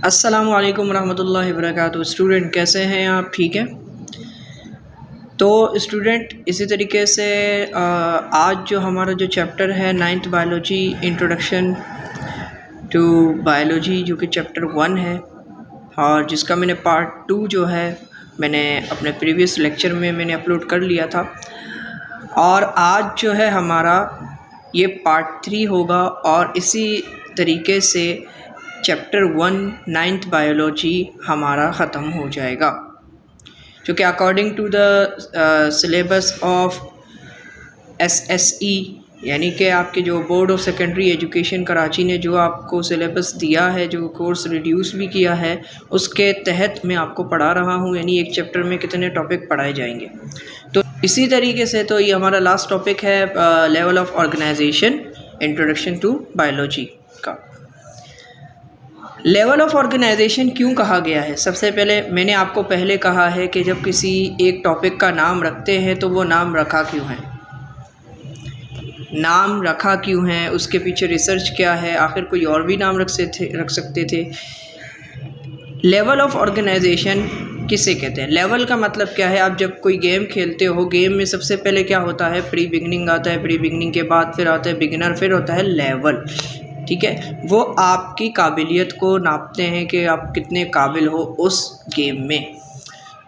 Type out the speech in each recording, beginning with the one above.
अस्सलामु अलैकुम रहमतुल्लाहि वबरकातुहू। स्टूडेंट कैसे हैं आप? ठीक है। तो स्टूडेंट इसी तरीके से आज जो हमारा जो चैप्टर है 9th biology introduction to biology, जो कि चैप्टर 1 है और जिसका मैंने पार्ट 2 जो है मैंने अपने प्रीवियस लेक्चर में मैंने अपलोड कर लिया था, और आज जो है हमारा ये पार्ट 3 होगा और इसी तरीके से चैप्टर 1 9th बायोलॉजी हमारा ख़त्म हो जाएगा, जो कि according to the syllabus of SSE, यानी कि आपके जो board of secondary education Karachi ने जो आपको सिलेबस दिया है, जो कोर्स रिड्यूस भी किया है, उसके तहत मैं आपको पढ़ा रहा हूँ। यानी एक चैप्टर में कितने टॉपिक पढ़ाए जाएंगे। तो इसी तरीके से तो ये हमारा लास्ट टॉपिक है level of organisation, introduction to biology का। लेवल ऑफ ऑर्गेनाइजेशन क्यों कहा गया है? सबसे पहले मैंने आपको पहले कहा है कि जब किसी एक टॉपिक का नाम रखते हैं तो वो नाम रखा क्यों है, नाम रखा क्यों है, उसके पीछे रिसर्च क्या है, आखिर कोई और भी नाम रख सकते थे। लेवल ऑफ ऑर्गेनाइजेशन किसे कहते हैं? लेवल का मतलब क्या है? आप जब कोई गेम खेलते हो, गेम में सबसे पहले क्या होता है? प्री बिगनिंग आता है, प्री बिगनिंग के बाद फिर आता है बिगिनर, फिर होता है लेवल। ठीक है, वो आपकी काबिलियत को नापते हैं कि आप कितने काबिल हो उस गेम में।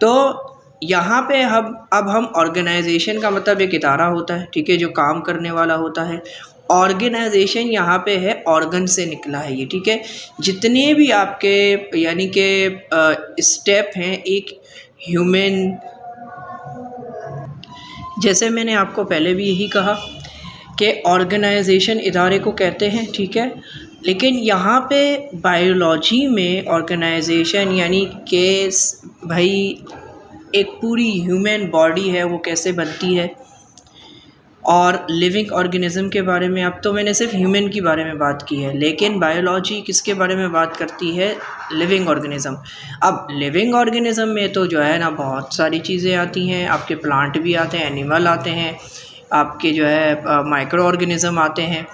तो यहाँ पे अब हम ऑर्गेनाइजेशन का मतलब एक इदारा होता है, ठीक है, जो काम करने वाला होता है। ऑर्गेनाइजेशन यहाँ पे है, ऑर्गन से निकला है ये, ठीक है। जितने भी आपके यानी कि स्टेप हैं एक ह्यूमन, जैसे मैंने आपको पहले भी यही कहा कि ऑर्गेनाइजेशन इदारे को कहते हैं, ठीक है। लेकिन यहाँ पे बायोलॉजी में ऑर्गेनाइजेशन यानी कि भाई एक पूरी ह्यूमन बॉडी है, वो कैसे बनती है, और लिविंग ऑर्गेनिज़म के बारे में। अब तो मैंने सिर्फ ह्यूमन के बारे में बात की है, लेकिन बायोलॉजी किसके बारे में बात करती है? Living organism. अब लिविंग ऑर्गेनिज़म में तो जो है ना बहुत सारी चीज़ें आती हैं, आपके प्लांट भी आते हैं, एनिमल आते हैं, आपके जो है माइक्रो ऑर्गेनिज़म आते हैं,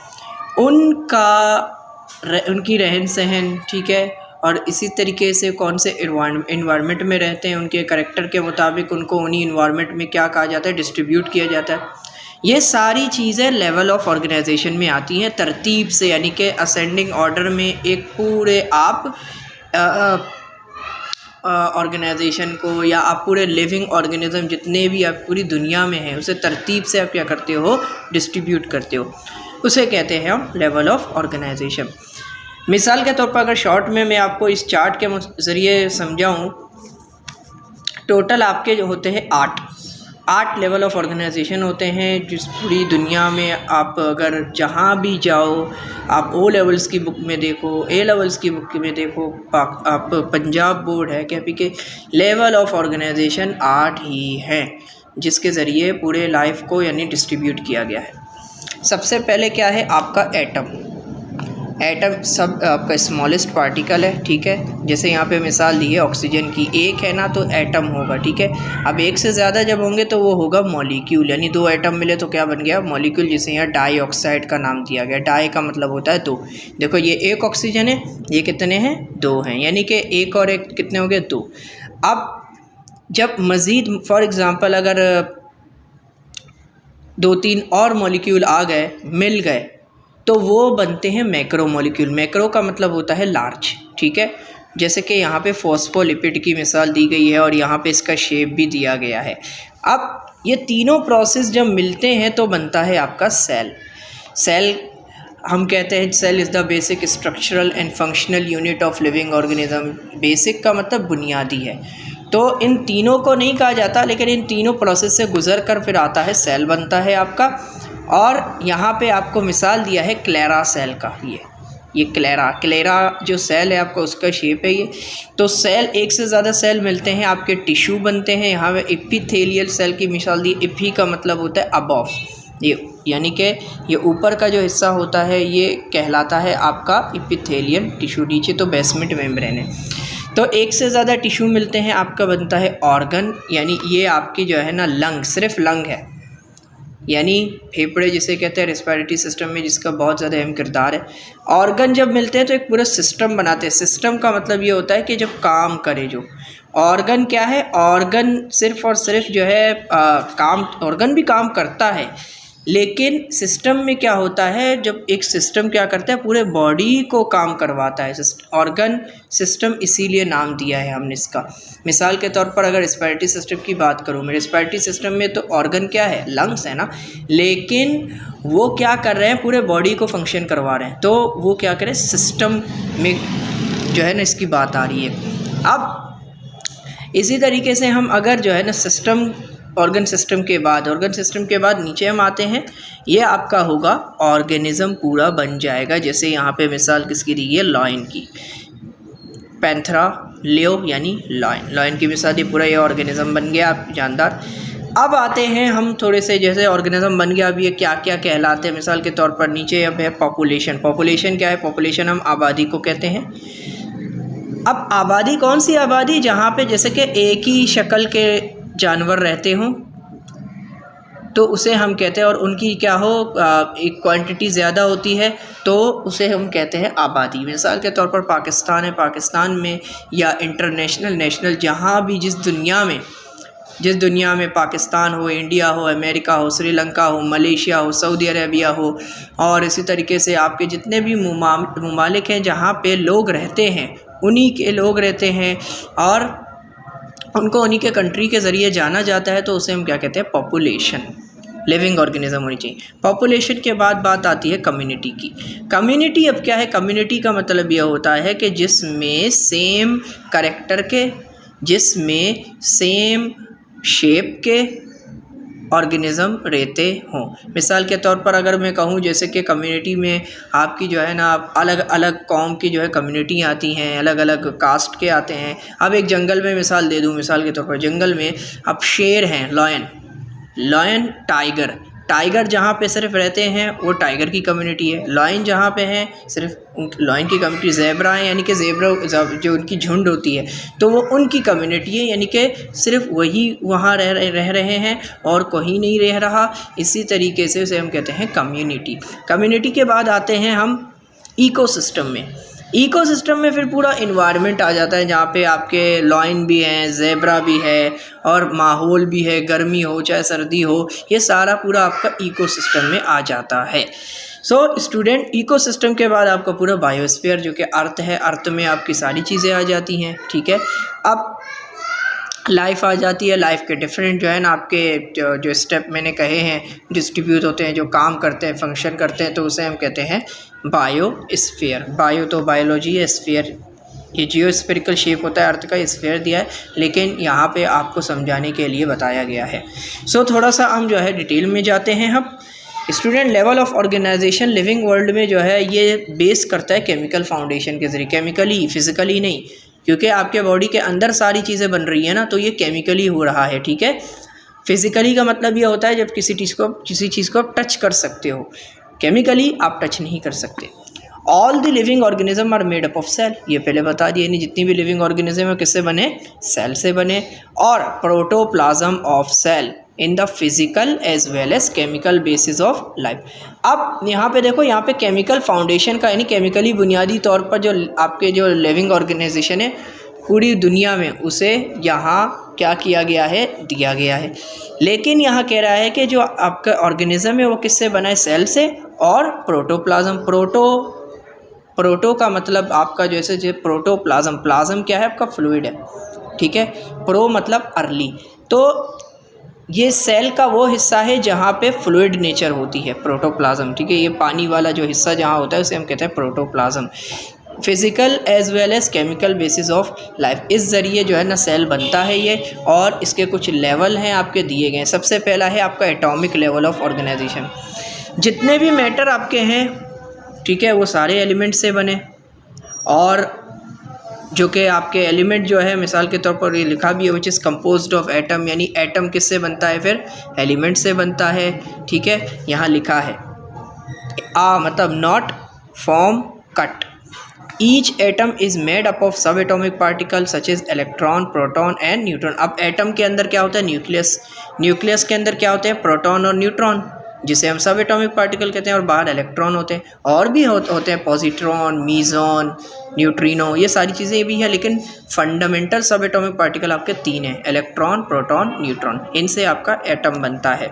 उनकी रहन सहन, ठीक है, और इसी तरीके से कौन से इन्वायरमेंट में रहते हैं, उनके करैक्टर के मुताबिक उनको उन्हीं इन्वायरमेंट में क्या कहा जाता है, डिस्ट्रीब्यूट किया जाता है। ये सारी चीज़ें लेवल ऑफ ऑर्गेनाइजेशन में आती हैं तरतीब से, यानी कि असेंडिंग ऑर्डर में एक पूरे आप ऑर्गेनाइजेशन को, या आप पूरे लिविंग ऑर्गेनिज़म जितने भी आप पूरी दुनिया में हैं उसे तरतीब से आप क्या करते हो, डिस्ट्रीब्यूट करते हो, उसे कहते हैं हम लेवल ऑफ ऑर्गेनाइजेशन। मिसाल के तौर पर अगर शॉर्ट में मैं आपको इस चार्ट के ज़रिए समझाऊं, टोटल आपके जो होते हैं 8 लेवल ऑफ ऑर्गेनाइजेशन होते हैं, जिस पूरी दुनिया में आप अगर जहाँ भी जाओ, आप O लेवल्स की बुक में देखो, A लेवल्स की बुक में देखो, आप पंजाब बोर्ड है क्या, के लेवल ऑफ ऑर्गेनाइजेशन 8 ही हैं, जिसके ज़रिए पूरे लाइफ को यानी डिस्ट्रीब्यूट किया गया है। सबसे पहले क्या है आपका एटम। एटम सब आपका स्मॉलेस्ट पार्टिकल है, ठीक है। जैसे यहाँ पे मिसाल दी है ऑक्सीजन की, एक है ना तो एटम होगा, ठीक है। अब एक से ज़्यादा जब होंगे तो वो होगा मॉलिक्यूल, यानी 2 एटम मिले तो क्या बन गया, मॉलिक्यूल, जिसे यहाँ डाइऑक्साइड का नाम दिया गया। डाई का मतलब होता है 2। देखो ये एक ऑक्सीजन है, ये कितने हैं, 2 हैं, यानी कि एक और एक कितने हो गए, 2। अब जब मज़ीद फॉर एग्ज़ाम्पल अगर 2-3 और मॉलिक्यूल आ गए, मिल गए, तो वो बनते हैं मैक्रो मॉलिक्यूल। मैक्रो का मतलब होता है लार्ज, ठीक है। जैसे कि यहाँ पे फॉस्फोलिपिड की मिसाल दी गई है और यहाँ पे इसका शेप भी दिया गया है। अब ये तीनों प्रोसेस जब मिलते हैं तो बनता है आपका सेल। सेल हम कहते हैं cell is the basic structural and functional unit of living organism. Basic का मतलब बुनियादी है, तो इन तीनों को नहीं कहा जाता, लेकिन इन तीनों प्रोसेस से गुजर कर फिर आता है सेल बनता है आपका। और यहाँ पे आपको मिसाल दिया है क्लेरा सेल का, ये क्लेरा जो सेल है आपका, उसका शेप है ये। तो सेल, एक से ज़्यादा सेल मिलते हैं, आपके टिश्यू बनते हैं। यहाँ पे एपिथेलियल सेल की मिसाल दी, एपी का मतलब होता है अबव, ये यानी कि ये ऊपर का जो हिस्सा होता है ये कहलाता है आपका एपिथेलियल टिश्यू, नीचे तो बेसमेंट मेम्ब्रेन है। तो एक से ज़्यादा टिश्यू मिलते हैं, आपका बनता है ऑर्गन, यानी ये आपकी जो है ना लंग, सिर्फ लंग है, यानी फेफड़े जिसे कहते हैं रेस्पिरेटरी सिस्टम में, जिसका बहुत ज़्यादा अहम किरदार है। ऑर्गन जब मिलते हैं तो एक पूरा सिस्टम बनाते हैं। सिस्टम का मतलब ये होता है कि जब काम करे, जो ऑर्गन क्या है, ऑर्गन सिर्फ और सिर्फ जो है काम, ऑर्गन भी काम करता है, लेकिन सिस्टम में क्या होता है, जब एक सिस्टम क्या करता है, पूरे बॉडी को काम करवाता है ऑर्गन सिस्टम, इसीलिए नाम दिया है हमने इसका। मिसाल के तौर पर अगर रेस्पिरेटरी सिस्टम की बात करूँ मैं, रेस्पिरेटरी सिस्टम में तो ऑर्गन क्या है, लंग्स है ना, लेकिन वो क्या कर रहे हैं, पूरे बॉडी को फंक्शन करवा रहे हैं, तो वो क्या करें, सिस्टम में जो है ना इसकी बात आ रही है। अब इसी तरीके से हम अगर जो है ना सिस्टम, ऑर्गन सिस्टम के बाद नीचे हम आते हैं, ये आपका होगा ऑर्गेनिज्म पूरा बन जाएगा। जैसे यहाँ पे मिसाल किसकी दी है, लॉयन की, पैंथरा लियो यानी लॉयन की मिसाल, ये पूरा ये ऑर्गेनिज्म बन गया आप जानदार। अब आते हैं हम थोड़े से, जैसे ऑर्गेनिज्म बन गया, अब ये क्या क्या कहलाते हैं। मिसाल के तौर पर नीचे अब है पॉपुलेशन। पॉपुलेशन क्या है, पॉपुलेशन हम आबादी को कहते हैं। अब आबादी कौन सी आबादी, जहाँ पे जैसे कि एक ही शक्ल के जानवर रहते हों तो उसे हम कहते हैं, और उनकी क्या हो, एक क्वांटिटी ज़्यादा होती है तो उसे हम कहते हैं आबादी। मिसाल के तौर पर पाकिस्तान है, पाकिस्तान में या इंटरनेशनल, नेशनल, जहाँ भी जिस दुनिया में पाकिस्तान हो, इंडिया हो, अमेरिका हो, श्रीलंका हो, मलेशिया हो, सऊदी अरेबिया हो, और इसी तरीके से आपके जितने भी ममालिक हैं जहाँ पे लोग रहते हैं, उन्हीं के लोग रहते हैं और उनको उन्हीं के कंट्री के ज़रिए जाना जाता है, तो उसे हम क्या कहते हैं, पॉपुलेशन। लिविंग ऑर्गेनिज्म होनी चाहिए। पॉपुलेशन के बाद बात आती है कम्युनिटी की। कम्युनिटी अब क्या है, कम्युनिटी का मतलब यह होता है कि जिसमें सेम कैरेक्टर के, जिसमें सेम शेप के ऑर्गेनिज़म रहते हों। मिसाल के तौर पर अगर मैं कहूँ, जैसे कि कम्युनिटी में आपकी जो है ना अलग अलग कौम की जो है कम्युनिटी आती हैं, अलग अलग कास्ट के आते हैं। अब एक जंगल में मिसाल दे दूँ, मिसाल के तौर पर जंगल में अब शेर हैं, लॉयन, टाइगर जहाँ पे सिर्फ रहते हैं वो टाइगर की कम्युनिटी है। लॉयन जहाँ पे है सिर्फ लॉयन की कम्युनिटी। ज़ेब्रा है, यानी कि ज़ेब्रा जो उनकी झुंड होती है तो वो उनकी कम्युनिटी है, यानी कि सिर्फ वही वहाँ रह रहे हैं और कोई नहीं रह रहा। इसी तरीके से उसे हम कहते हैं कम्युनिटी। कम्युनिटी के बाद आते हैं हम इकोसिस्टम में। इकोसिस्टम में फिर पूरा इन्वायरमेंट आ जाता है, जहाँ पे आपके लॉयन भी हैं, ज़ेब्रा भी है और माहौल भी है, गर्मी हो चाहे सर्दी हो, ये सारा पूरा आपका इकोसिस्टम में आ जाता है। सो स्टूडेंट, इकोसिस्टम के बाद आपका पूरा बायोस्फीयर जो कि अर्थ है, अर्थ में आपकी सारी चीज़ें आ जाती हैं, ठीक है। अब लाइफ आ जाती है। लाइफ के डिफरेंट जो है ना आपके जो स्टेप मैंने कहे हैं डिस्ट्रीब्यूट होते हैं, जो काम करते हैं, फंक्शन करते हैं, तो उसे हम कहते हैं बायोस्फीयर। बायो तो बायोलॉजी है, स्फीयर ये जियोस्फेरिकल शेप होता है अर्थ का, स्फीयर दिया है, लेकिन यहाँ पे आपको समझाने के लिए बताया गया है। सो थोड़ा सा हम जो है डिटेल में जाते हैं। हम student, level of organisation living world में जो है ये बेस करता है केमिकल फाउंडेशन के ज़रिए, केमिकली, फिज़िकली नहीं, क्योंकि आपके बॉडी के अंदर सारी चीज़ें बन रही है ना, तो ये केमिकली हो रहा है, ठीक है। फिज़िकली का मतलब ये होता है जब किसी चीज़ को आप टच कर सकते हो, केमिकली आप टच नहीं कर सकते। All the living organism are made up of cell, ये पहले बता दिए, यानी जितनी भी लिविंग ऑर्गेनिज्म है किससे बने, सेल से बने। और protoplasm of cell in the physical as well as chemical basis of life. अब यहाँ पे देखो, यहाँ पे केमिकल फाउंडेशन का यानी केमिकली बुनियादी तौर पर जो आपके जो लिविंग ऑर्गेनाइजेशन है पूरी दुनिया में, उसे यहाँ क्या किया गया है, दिया गया है। लेकिन यहाँ कह रहा है कि जो आपका ऑर्गेनिज्म है वो किससे बना है, सेल से और प्रोटोप्लाज्म। प्रोटो का मतलब आपका जैसे जो प्रोटोप्लाज्म, प्लाज्म क्या है आपका फ्लूइड है, ठीक है। प्रो मतलब अर्ली, तो ये सेल का वो हिस्सा है जहाँ पे फ्लूइड नेचर होती है, प्रोटोप्लाज्म, ठीक है। ये पानी वाला जो हिस्सा जहाँ होता है उसे हम कहते हैं protoplasm. Physical as well as chemical basis of life, इस ज़रिए जो है ना सेल बनता है ये, और इसके कुछ लेवल हैं आपके दिए गए हैं। सबसे पहला है आपका एटॉमिक लेवल ऑफ ऑर्गेनाइजेशन। जितने भी मैटर आपके हैं, ठीक है, वो सारे एलिमेंट से बने, और जो कि आपके एलिमेंट जो है मिसाल के तौर पर ये लिखा भी है which is composed of atom, यानी एटम किससे बनता है, फिर एलिमेंट से बनता है, ठीक है। यहाँ लिखा है मतलब not form cut, each atom is made up of subatomic particle such as electron, proton and neutron. अब एटम के अंदर क्या होता है, न्यूक्लियस के अंदर क्या होते हैं, प्रोटॉन और न्यूट्रॉन, जिसे हम सब एटॉमिक पार्टिकल कहते हैं, और बाहर इलेक्ट्रॉन होते हैं, और भी होते हैं पॉजिट्रॉन, मीज़ॉन, न्यूट्रिनो, ये सारी चीज़ें भी हैं, लेकिन फंडामेंटल सब एटॉमिक पार्टिकल आपके 3 हैं, इलेक्ट्रॉन, प्रोटॉन, न्यूट्रॉन, इनसे आपका एटम बनता है।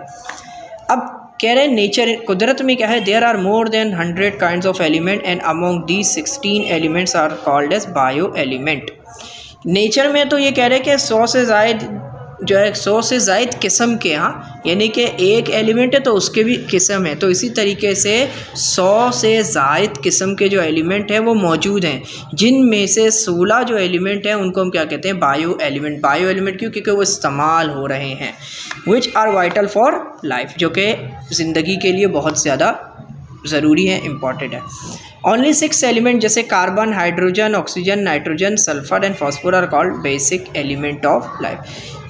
अब कह रहे हैं नेचर, कुदरत में क्या है, there are more than 100 kinds of element and among these 16 elements are called as bio element. Nature में तो ये कह रहे हैं कि 100 से ज़ायद जो है 100 से ज़ायद किस्म के, हाँ, यानी कि एक एलिमेंट है तो उसके भी किस्म है, तो इसी तरीके से 100 से ज़ायद किस्म के जो एलिमेंट हैं वो मौजूद हैं, जिनमें से 16 जो एलिमेंट हैं उनको हम क्या कहते हैं, बायो एलिमेंट। बायो एलिमेंट क्यों? क्योंकि वो इस्तेमाल हो रहे हैं, which are vital for life, जो कि ज़िंदगी के लिए बहुत ज़्यादा ज़रूरी है, इम्पॉर्टेंट है। ओनली 6 एलिमेंट जैसे carbon, hydrogen, oxygen, nitrogen, sulphur and phosphor are called basic element of life.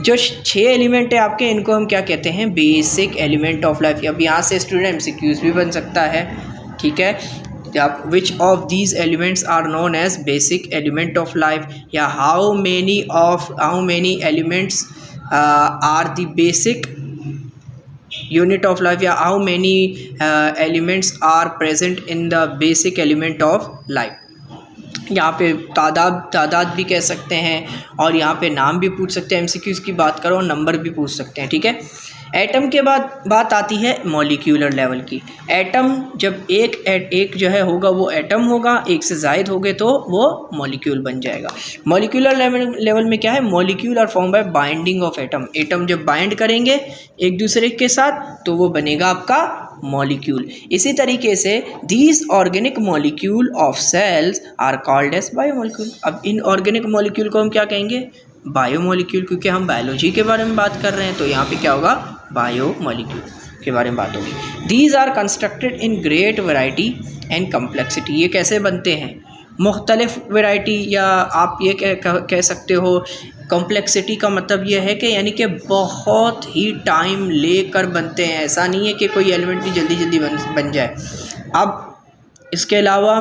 जो 6 एलिमेंट है आपके, इनको हम क्या कहते हैं, बेसिक एलिमेंट ऑफ लाइफ। अब यहाँ से स्टूडेंट MCQs भी बन सकता है, ठीक है, which of these elements are known as basic element of life, या how many elements are the basic unit of life, या how many elements are present in the basic element of life. यहाँ पे तादाद भी कह सकते हैं, और यहाँ पे नाम भी पूछ सकते हैं, MCQs की बात करो, नंबर भी पूछ सकते हैं, ठीक है। एटम के बाद बात आती है मॉलिक्यूलर लेवल की। एटम जब एक जो है होगा वो एटम होगा, एक से ज़ायद हो गए तो वो मॉलिक्यूल बन जाएगा। मॉलिक्यूलर लेवल में क्या है, molecule are form by binding of atom. Atom जब बाइंड करेंगे एक दूसरे के साथ तो वो बनेगा आपका मॉलिक्यूल। इसी तरीके से these organic molecule of cells are called as biomolecule. अब इन ऑर्गेनिक मॉलिक्यूल को हम क्या कहेंगे, बायोमॉलिक्यूल, क्योंकि हम बायोलॉजी के बारे में बात कर रहे हैं, तो यहाँ पे क्या होगा, बायोमॉलिक्यूल के बारे में बात होगी। These are constructed in great variety and complexity. ये कैसे बनते हैं, मुख्तलिफ वैरायटी, या आप ये कह सकते हो कॉम्प्लेक्सिटी का मतलब ये है कि यानी कि बहुत ही टाइम लेकर बनते हैं। ऐसा नहीं है कि कोई एलिमेंट भी जल्दी जल्दी बन जाए। अब इसके अलावा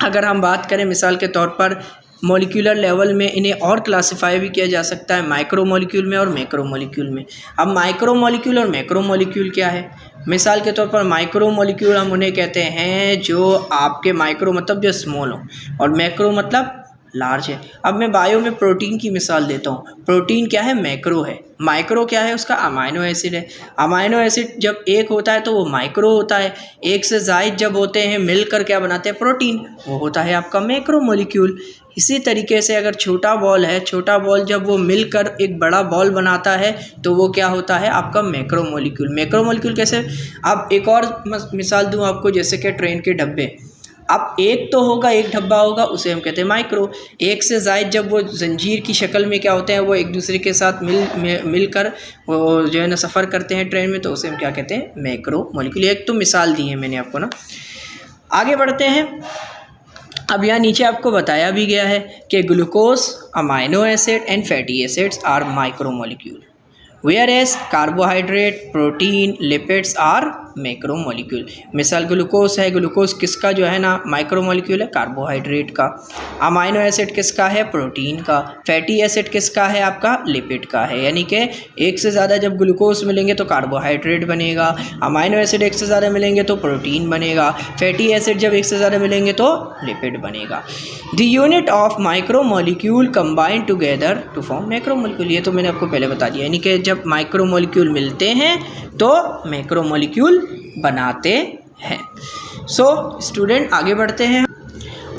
अगर हम बात करें मिसाल के तौर पर मॉलिक्यूलर लेवल में, इन्हें और क्लासिफाई भी किया जा सकता है माइक्रो मॉलिक्यूल में और मैक्रो मॉलिक्यूल में। अब माइक्रो मॉलिक्यूल और मैक्रो मॉलिक्यूल क्या है, मिसाल के तौर पर माइक्रो मॉलिक्यूल हम उन्हें कहते हैं जो आपके माइक्रो मतलब जो स्मॉल हो, और मैक्रो मतलब लार्ज है। अब मैं बायो में प्रोटीन की मिसाल देता हूँ। प्रोटीन क्या है, मैक्रो है। माइक्रो क्या है, उसका अमाइनो एसिड है। अमाइनो एसिड जब एक होता है तो वो माइक्रो होता है, एक से ज़ायद जब होते हैं मिलकर क्या बनाते हैं, प्रोटीन, वो होता है आपका मैक्रो मॉलिक्यूल। इसी तरीके से अगर छोटा बॉल है, छोटा बॉल जब वो मिलकर एक बड़ा बॉल बनाता है तो वो क्या होता है, आपका मैक्रो मॉलिक्यूल। मैक्रो मॉलिक्यूल कैसे, अब एक और मिसाल दूँ आपको, जैसे कि ट्रेन के डब्बे। अब एक तो होगा, एक डब्बा होगा, उसे हम कहते हैं माइक्रो। एक से ज़ायद जब वो जंजीर की शक्ल में क्या होते हैं, वो एक दूसरे के साथ मिलकर वो जो है ना सफ़र करते हैं ट्रेन में, तो उसे हम क्या कहते हैं, मैक्रो मॉलिक्यूल। एक तो मिसाल दी है मैंने आपको ना। आगे बढ़ते हैं। अब यहाँ नीचे आपको बताया भी गया है कि glucose, amino acid and fatty acids are micro molecule, whereas carbohydrate, protein, lipids are macro molecule. मिसाल ग्लूकोज है, ग्लूकोज किसका जो है ना माइक्रो मॉलिक्यूल है, कार्बोहाइड्रेट का। अमाइनो एसिड किसका है, प्रोटीन का। फैटी एसिड किसका है, आपका लिपिड का है। यानी कि एक से ज़्यादा जब ग्लूकोज मिलेंगे तो कार्बोहाइड्रेट बनेगा, अमाइनो एसिड एक से ज़्यादा मिलेंगे तो प्रोटीन बनेगा, फैटी एसिड जब एक से ज़्यादा मिलेंगे तो लिपिड बनेगा। The unit of micro molecule combine together to form macro molecule. ये तो मैंने आपको पहले बता दिया, यानी कि जब माइक्रो मॉलिक्यूल मिलते हैं तो मैक्रो मॉलिक्यूल बनाते हैं। सो स्टूडेंट आगे बढ़ते हैं।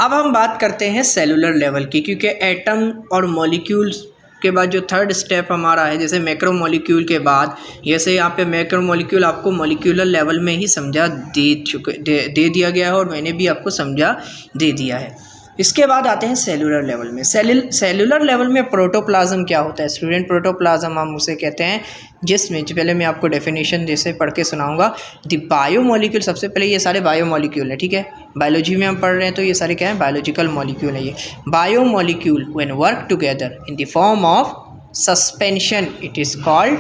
अब हम बात करते हैं सेलुलर लेवल की, क्योंकि एटम और मॉलिक्यूल्स के बाद जो थर्ड स्टेप हमारा है, जैसे मैक्रो मॉलिक्यूल के बाद, जैसे यहाँ पे मैक्रो मॉलिक्यूल आपको मॉलिक्यूलर लेवल में ही समझा दे दिया गया है, और मैंने भी आपको समझा दे दिया है। इसके बाद आते हैं सेलुलर लेवल में। सेलुलर लेवल में प्रोटोप्लाज्म क्या होता है स्टूडेंट, प्रोटोप्लाज्म हम उसे कहते हैं जिसमें, पहले मैं आपको डेफिनेशन जैसे पढ़ के सुनाऊंगा। द बायोमॉलिक्यूल, सबसे पहले ये सारे बायोमॉलिक्यूल हैं, ठीक है, बायोलॉजी में हम पढ़ रहे हैं तो ये सारे क्या हैं, बायोलॉजिकल मॉलिक्यूल है। ये biomolecule when work together in the form of suspension it is called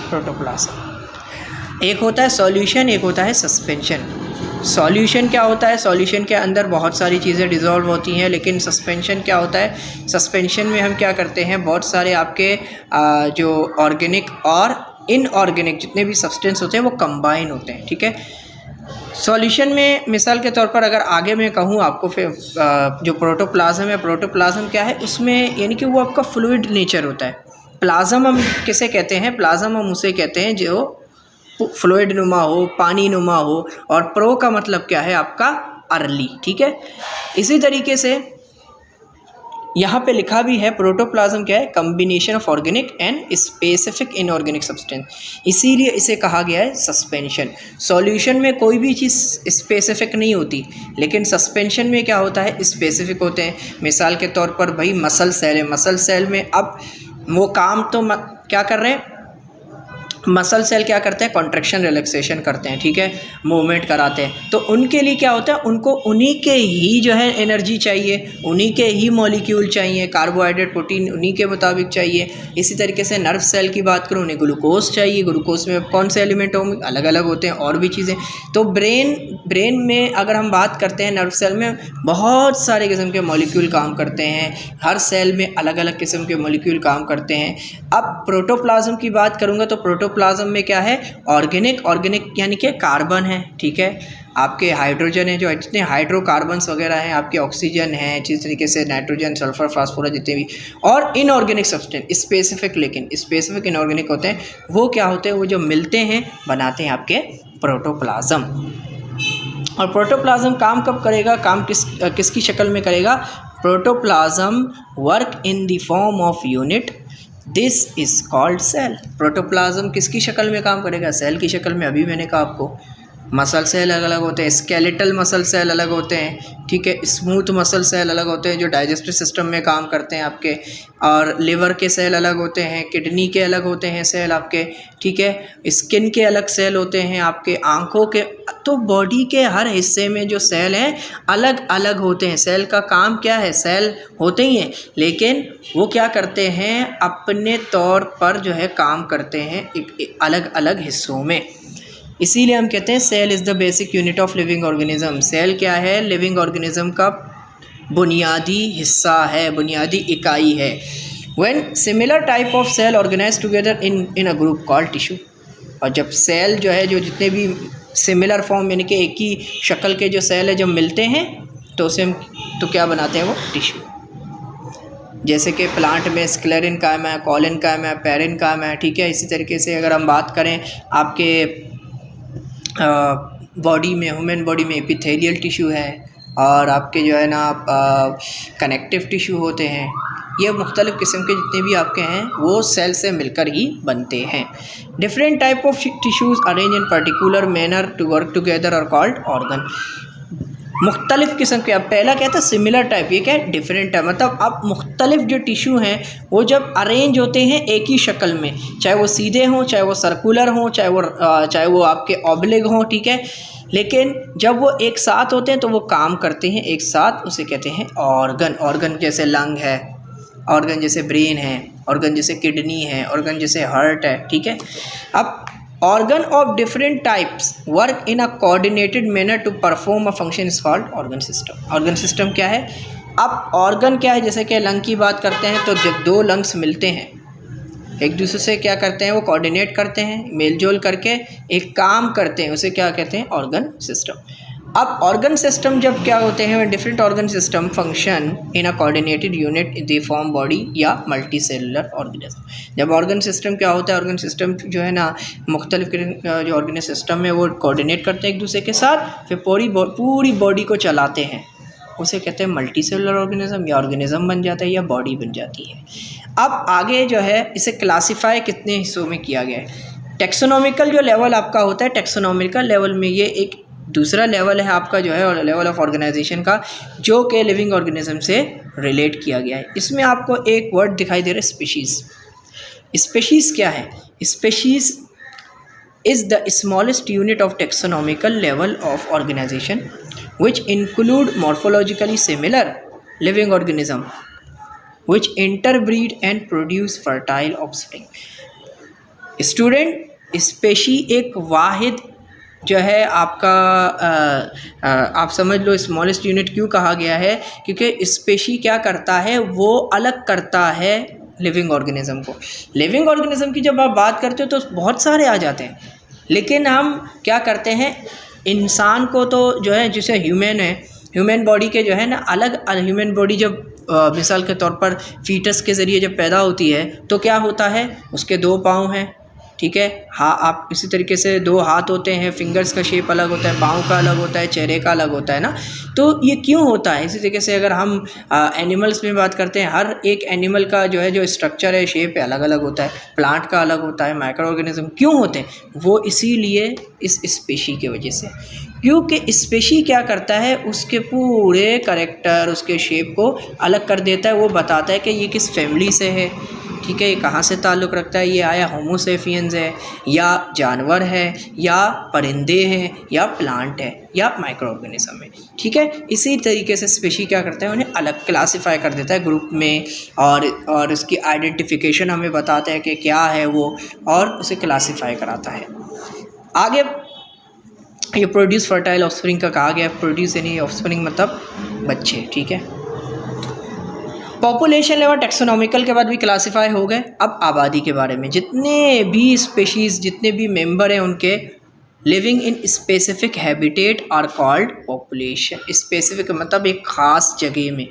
protoplasm. एक होता है सॉल्यूशन, एक होता है सस्पेंशन। सॉल्यूशन क्या होता है, सॉल्यूशन के अंदर बहुत सारी चीज़ें डिज़ोल्व होती हैं, लेकिन सस्पेंशन क्या होता है, सस्पेंशन में हम क्या करते हैं, बहुत सारे आपके जो ऑर्गेनिक और इनऑर्गेनिक जितने भी सब्सटेंस होते हैं वो कंबाइन होते हैं, ठीक है। सॉल्यूशन में मिसाल के तौर पर अगर आगे मैं कहूँ आपको, फिर जो प्रोटोप्लाज्म है, प्रोटोप्लाज्म क्या है उसमें, यानी कि वो आपका फ्लूइड नेचर होता है। प्लाज्म हम किसे कहते हैं, प्लाज्म हम उसे कहते हैं जो फ्लूइड नुमा हो, पानी नुमा हो, और प्रो का मतलब क्या है आपका अर्ली, ठीक है। इसी तरीके से यहाँ पे लिखा भी है प्रोटोप्लाज्म क्या है, combination of organic and specific inorganic substance, इसीलिए इसे कहा गया है सस्पेंशन। सॉल्यूशन में कोई भी चीज़ स्पेसिफिक नहीं होती, लेकिन सस्पेंशन में क्या होता है, स्पेसिफिक होते हैं। मिसाल के तौर पर भाई मसल सेल है, मसल सेल में अब वो काम तो क्या कर रहे हैं, मसल सेल क्या करते हैं, कॉन्ट्रैक्शन रिलैक्सेशन करते हैं, ठीक है, मूवमेंट कराते हैं। तो उनके लिए क्या होता है, उनको उन्हीं के ही जो है एनर्जी चाहिए, उन्हीं के ही मॉलिक्यूल चाहिए, कार्बोहाइड्रेट प्रोटीन उन्हीं के मुताबिक चाहिए। इसी तरीके से नर्व सेल की बात करूँ, उन्हें ग्लूकोज चाहिए, ग्लूकोज में कौन से एलिमेंट होंगे, अलग अलग होते हैं, और भी चीज़ें। तो ब्रेन में अगर हम बात करते हैं, नर्व सेल में बहुत सारे किस्म के मॉलिक्यूल काम करते हैं, हर सेल में अलग अलग किस्म के मॉलिक्यूल काम करते हैं। अब प्रोटोप्लाज्म की बात करूँगा तो प्रोटोप्लाज्म में क्या है, ऑर्गेनिक यानी कि कार्बन है, ठीक है, आपके हाइड्रोजन है, जो जितने हाइड्रोकार्बन्स वगैरह हैं, आपके ऑक्सीजन है, इसी तरीके से नाइट्रोजन, सल्फर, फास्फोरस जितने भी, और इनऑर्गेनिक सब्सटेंस स्पेसिफिक, लेकिन स्पेसिफिक इनऑर्गेनिक होते हैं, वो क्या होते हैं, वो जो मिलते हैं बनाते हैं आपके प्रोटोप्लाज्म। और प्रोटोप्लाज्म काम कब करेगा, काम किसकी शक्ल में करेगा, protoplasm work in the form of unit, this is called cell. Protoplasm किसकी शक्ल में काम करेगा, सेल की शक्ल में। अभी मैंने कहा आपको मसल सेल अलग अलग होते हैं, स्केलेटल मसल सेल अलग होते हैं, ठीक है, स्मूथ मसल सेल अलग होते हैं जो डाइजेस्टिव सिस्टम में काम करते हैं आपके, और लिवर के सेल अलग होते हैं, किडनी के अलग होते हैं सेल आपके, ठीक है, स्किन के अलग सेल होते हैं आपके, आँखों के। तो बॉडी के हर हिस्से में जो सेल हैं अलग अलग होते हैं। सेल का काम क्या है, सेल होते ही हैं, लेकिन वो क्या करते हैं, अपने तौर पर जो है काम करते हैं अलग अलग हिस्सों में। इसीलिए हम कहते हैं cell is the basic unit of living organism. Cell क्या है, लिविंग ऑर्गेनिज्म का बुनियादी हिस्सा है, बुनियादी इकाई है। When similar type of cell organise together in a group called tissue. और जब सेल जो है, जो जितने भी सिमिलर फॉर्म यानी कि एक ही शक्ल के जो सेल है जब मिलते हैं तो उसे हम तो क्या बनाते हैं, वो टिश्यू। जैसे कि प्लांट में स्क्लेरिन कायम है, कॉलिन कायम है, पेरिन कायम है, ठीक है। इसी तरीके से अगर हम बात करें आपके बॉडी में, ह्यूमन बॉडी में एपिथेलियल टिश्यू है, और आपके जो है ना कनेक्टिव टिश्यू होते हैं। ये मुख्तलिफ़ किस्म के जितने भी आपके हैं वो सेल से मिलकर ही बनते हैं। Different type of tissues arrange in particular manner to work together are called organ. मुख्तलिफ़ किस्म के, अब पहला क्या था, सिमिलर टाइप, ये क्या है, डिफरेंट टाइप। मतलब अब मुख्तलिफ़ जो टिश्यू हैं वो जब अरेंज होते हैं एक ही शक्ल में, चाहे वो सीधे हों, चाहे वो सर्कुलर हों, चाहे वो आपके ऑब्लिग हों, ठीक है, लेकिन जब वो एक साथ होते हैं तो वो काम करते हैं एक साथ, उसे कहते हैं ऑर्गन। ऑर्गन जैसे लंग है, ऑर्गन जैसे ब्रेन है, ऑर्गन जैसे किडनी है, ऑर्गन जैसे हार्ट है, ठीक है। अब organ of different types work in a coordinated manner to perform a function is called organ system. Organ system क्या है, अब ऑर्गन क्या है, जैसे कि लंग की बात करते हैं तो जब दो लंग्स मिलते हैं एक दूसरे से क्या करते हैं, वो कोऑर्डिनेट करते हैं, मेलजोल करके एक काम करते हैं, उसे क्या कहते हैं, ऑर्गन सिस्टम। अब ऑर्गन सिस्टम जब क्या होते हैं, different organ system function in a coordinated unit they form body या मल्टी सेलुलर ऑर्गेनिज्म। जब ऑर्गन सिस्टम क्या होता है, ऑर्गन सिस्टम जो है ना मुख्तलिफ जो ऑर्गेनिक सिस्टम है वो कोऑर्डिनेट करते हैं एक दूसरे के साथ, फिर पूरी बॉडी को चलाते हैं, उसे कहते हैं मल्टी सेलुलर ऑर्गेनिज्म, या ऑर्गेनिज्म बन जाता है या बॉडी बन जाती है। अब आगे जो है इसे क्लासीफाई कितने हिस्सों में किया गया है। टेक्सोनॉमिकल जो लेवल आपका होता है, टेक्सोनॉमिकल लेवल में ये एक दूसरा लेवल है आपका जो है, और लेवल ऑफ ऑर्गेनाइजेशन का, जो कि लिविंग ऑर्गेनिज्म से रिलेट किया गया है। इसमें आपको एक वर्ड दिखाई दे रहा है, स्पीशीज़। स्पीशीज़ क्या है, species is the smallest unit of taxonomical level of organization which include morphologically similar living organism which interbreed and produce fertile offspring। Student, species एक वाहिद जो है आपका आप समझ लो स्मॉलेस्ट यूनिट क्यों कहा गया है, क्योंकि स्पेशी क्या करता है, वो अलग करता है लिविंग ऑर्गेनिज्म को। लिविंग ऑर्गेनिज्म की जब आप बात करते हो तो बहुत सारे आ जाते हैं, लेकिन हम क्या करते हैं, इंसान को तो जो है, जिसे ह्यूमन है, ह्यूमन बॉडी के जो है ना अलग, ह्यूमन बॉडी जब मिसाल के तौर पर फीटस के ज़रिए जब पैदा होती है तो क्या होता है, उसके 2 पाँव हैं, ठीक है, हाँ, आप इसी तरीके से 2 हाथ होते हैं, फिंगर्स का शेप अलग होता है, पाँव का अलग होता है, चेहरे का अलग होता है ना। तो ये क्यों होता है? इसी तरीके से अगर हम एनिमल्स में बात करते हैं, हर एक एनिमल का जो है, जो स्ट्रक्चर है, शेप है, अलग अलग होता है, प्लांट का अलग होता है, माइक्रो ऑर्गेनिज्म क्यों होते हैं? वो इसीलिए इस स्पेशी की वजह से, क्योंकि स्पेशी क्या करता है, उसके पूरे करैक्टर, उसके शेप को अलग कर देता है। वो बताता है कि ये किस फैमिली से है, ठीक है, ये कहाँ से ताल्लुक़ रखता है, ये आया होमोसेपियंस है या जानवर है या परिंदे हैं या प्लांट है या माइक्रो ऑर्गेनिज्म है, ठीक है। इसी तरीके से स्पेशी क्या करता है, उन्हें अलग क्लासीफाई कर देता है ग्रुप में, और उसकी आइडेंटिफिकेशन हमें बताता है कि क्या है वो, और उसे क्लासीफाई कराता है। आगे ये प्रोड्यूस फर्टाइल ऑफस्प्रिंग का कहा गया, प्रोड्यूस यानी ऑफस्प्रिंग मतलब बच्चे, ठीक है। पॉपुलेशन लेवल टेक्सोनॉमिकल के बाद भी क्लासीफाई हो गए। अब आबादी के बारे में, जितने भी स्पेशीज़, जितने भी मेंबर हैं उनके living in specific habitat are called population. Specific मतलब एक ख़ास जगह में,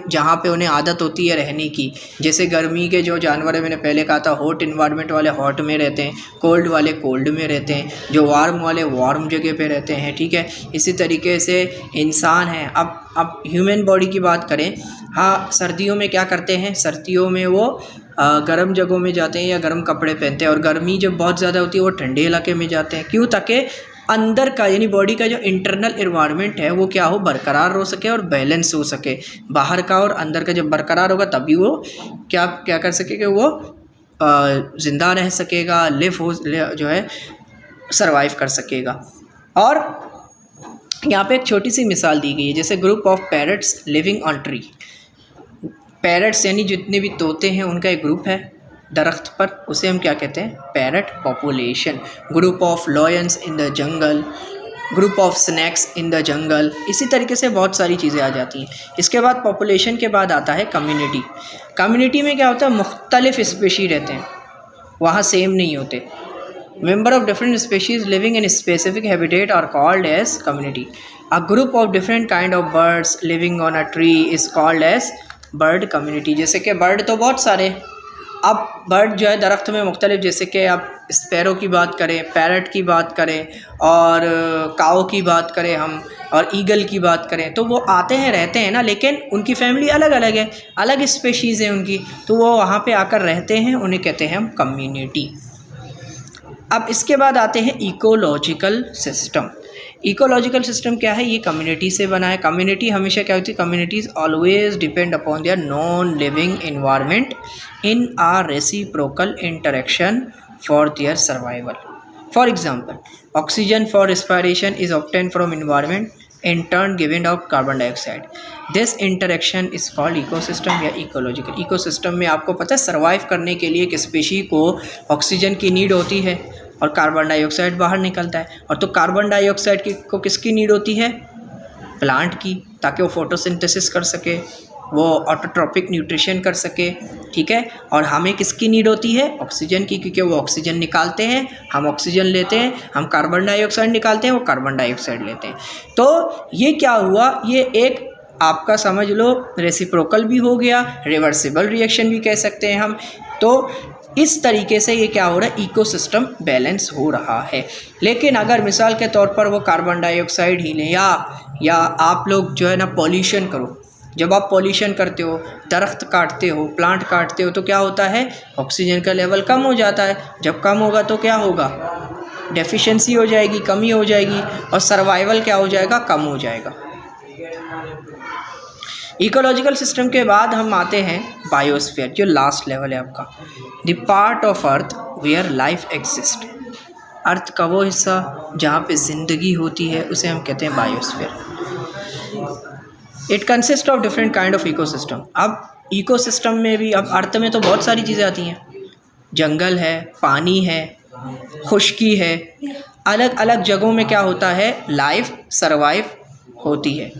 जहाँ पे उन्हें आदत होती है रहने की। जैसे गर्मी के जो जानवर है, मैंने पहले कहा था, हॉट इन्वायरमेंट वाले हॉट में रहते हैं, कोल्ड वाले कोल्ड में रहते हैं, जो वार्म वाले वार्म जगह पे रहते हैं, ठीक है। इसी तरीके से इंसान है। अब ह्यूमन बॉडी की बात करें, हाँ, सर्दियों में क्या करते हैं, सर्दियों में वो गर्म जगहों में जाते हैं या गर्म कपड़े पहनते हैं, और गर्मी जब बहुत ज़्यादा होती है वो ठंडे इलाके में जाते हैं। क्यों? ताकि अंदर का यानी बॉडी का जो इंटरनल एनवायरनमेंट है वो क्या हो, बरकरार हो सके और बैलेंस हो सके। बाहर का और अंदर का जब बरकरार होगा तभी वो क्या कर सकेगा, वो ज़िंदा रह सकेगा, जो है सर्वाइव कर सकेगा। और यहाँ पे एक छोटी सी मिसाल दी गई है, जैसे group of parrots living on tree. Parrots यानी जितने भी तोते हैं उनका एक ग्रुप है दरख्त पर, उसे हम क्या कहते हैं, parrot population. Group of lions in the jungle, group of snacks in the jungle. इसी तरीके से बहुत सारी चीज़ें आ जाती हैं। इसके बाद पॉपुलेशन के बाद आता है कम्युनिटी। कम्युनिटी में क्या होता है, मुख्तलिफ स्पेशी रहते हैं, वहाँ सेम नहीं होते। Member of different species living in specific habitat are called as community. A group of different kind of birds living on a tree is called as bird community. जैसे कि बर्ड तो बहुत सारे, अब बर्ड जो है दरख्त में मुख्तलिफ, जैसे कि आप स्पैरो की बात करें, पैरट की बात करें, और काऊ की बात करें हम, और ईगल की बात करें, तो वो आते हैं रहते हैं ना, लेकिन उनकी फैमिली अलग अलग है, अलग स्पेशीज़ हैं उनकी, तो वो वहाँ पे आकर रहते हैं, उन्हें कहते हैं हम कम्युनिटी। अब इसके बाद आते हैं इकोलॉजिकल सिस्टम। इकोलॉजिकल सिस्टम क्या है, ये कम्युनिटी से बना है। कम्युनिटी हमेशा क्या होती है, communities always depend upon their non living environment in a reciprocal interaction for their survival. For example, oxygen for respiration is obtain from environment, in turn giving out carbon dioxide. This interaction is called ecosystem या ecological. Ecosystem में आपको पता है survive करने के लिए एक species को ऑक्सीजन की नीड होती है और कार्बन डाइऑक्साइड बाहर निकलता है, और तो कार्बन डाइऑक्साइड को किसकी नीड होती है, प्लांट की, ताकि वो फोटोसिंथेसिस कर सके, वो ऑटोट्रॉपिक न्यूट्रिशन कर सके, ठीक है। और हमें किसकी नीड होती है, ऑक्सीजन की, क्योंकि वो ऑक्सीजन निकालते हैं, हम ऑक्सीजन लेते हैं, हम कार्बन डाइऑक्साइड निकालते हैं, वो कार्बन डाइऑक्साइड लेते हैं। तो ये क्या हुआ, ये एक आपका समझ लो रेसिप्रोकल भी हो गया, रिवर्सिबल रिएक्शन भी कह सकते हैं हम। तो इस तरीके से ये क्या हो रहा है, इकोसिस्टम बैलेंस हो रहा है। लेकिन अगर मिसाल के तौर पर वो कार्बन डाइऑक्साइड ही लें, या आप लोग जो है ना पॉल्यूशन करो, जब आप पॉल्यूशन करते हो, दरख्त काटते हो, प्लांट काटते हो, तो क्या होता है, ऑक्सीजन का लेवल कम हो जाता है। जब कम होगा तो क्या होगा, डेफिशिएंसी हो जाएगी, कमी हो जाएगी, और सर्वाइवल क्या हो जाएगा, कम हो जाएगा। इकोलॉजिकल सिस्टम के बाद हम आते हैं बायोस्फीयर, जो लास्ट लेवल है आपका, the part of earth where life exist. Earth का वो हिस्सा जहाँ पे ज़िंदगी होती है उसे हम कहते हैं biosphere. It consist of different kind of ecosystem. अब इकोसिस्टम में भी, अब अर्थ में तो बहुत सारी चीज़ें आती हैं, जंगल है, पानी है, खुश्की है, अलग अलग जगहों में क्या होता है, लाइफ सर्वाइव होती है।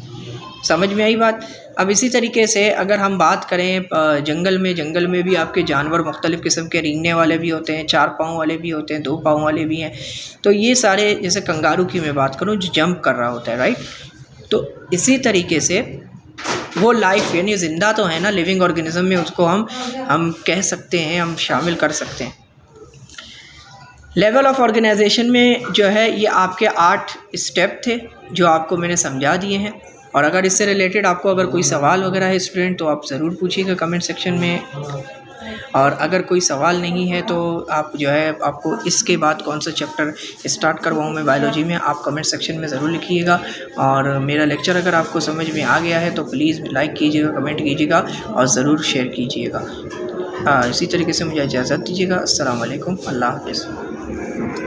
समझ में आई बात। अब इसी तरीके से अगर हम बात करें जंगल में भी आपके जानवर मुख्तलिफ़ किस्म के रेंगने वाले भी होते हैं, 4 पाँव वाले भी होते हैं, 2 पाँव वाले भी हैं। तो ये सारे, जैसे कंगारू की मैं बात करूँ जो जंप कर रहा होता है, राइट। तो इसी तरीके से वो लाइफ यानी ज़िंदा तो है ना, लिविंग ऑर्गेनिज्म में उसको हम कह सकते हैं, हम शामिल कर सकते हैं। लेवल ऑफ ऑर्गेनाइजेशन में जो है ये आपके 8 स्टेप थे जो आपको मैंने समझा दिए हैं। और अगर इससे रिलेटेड आपको अगर कोई सवाल वगैरह है स्टूडेंट, तो आप ज़रूर पूछिएगा कमेंट सेक्शन में। और अगर कोई सवाल नहीं है तो आप जो है, आपको इसके बाद कौन सा चैप्टर स्टार्ट करवाऊँ मैं बायोलॉजी में, आप कमेंट सेक्शन में ज़रूर लिखिएगा। और मेरा लेक्चर अगर आपको समझ में आ गया है तो प्लीज़ लाइक कीजिएगा, कमेंट कीजिएगा और ज़रूर शेयर कीजिएगा। इसी तरीके से मुझे इजाज़त दीजिएगा। अस्सलाम वालेकुम, अल्लाह हाफ़िज़।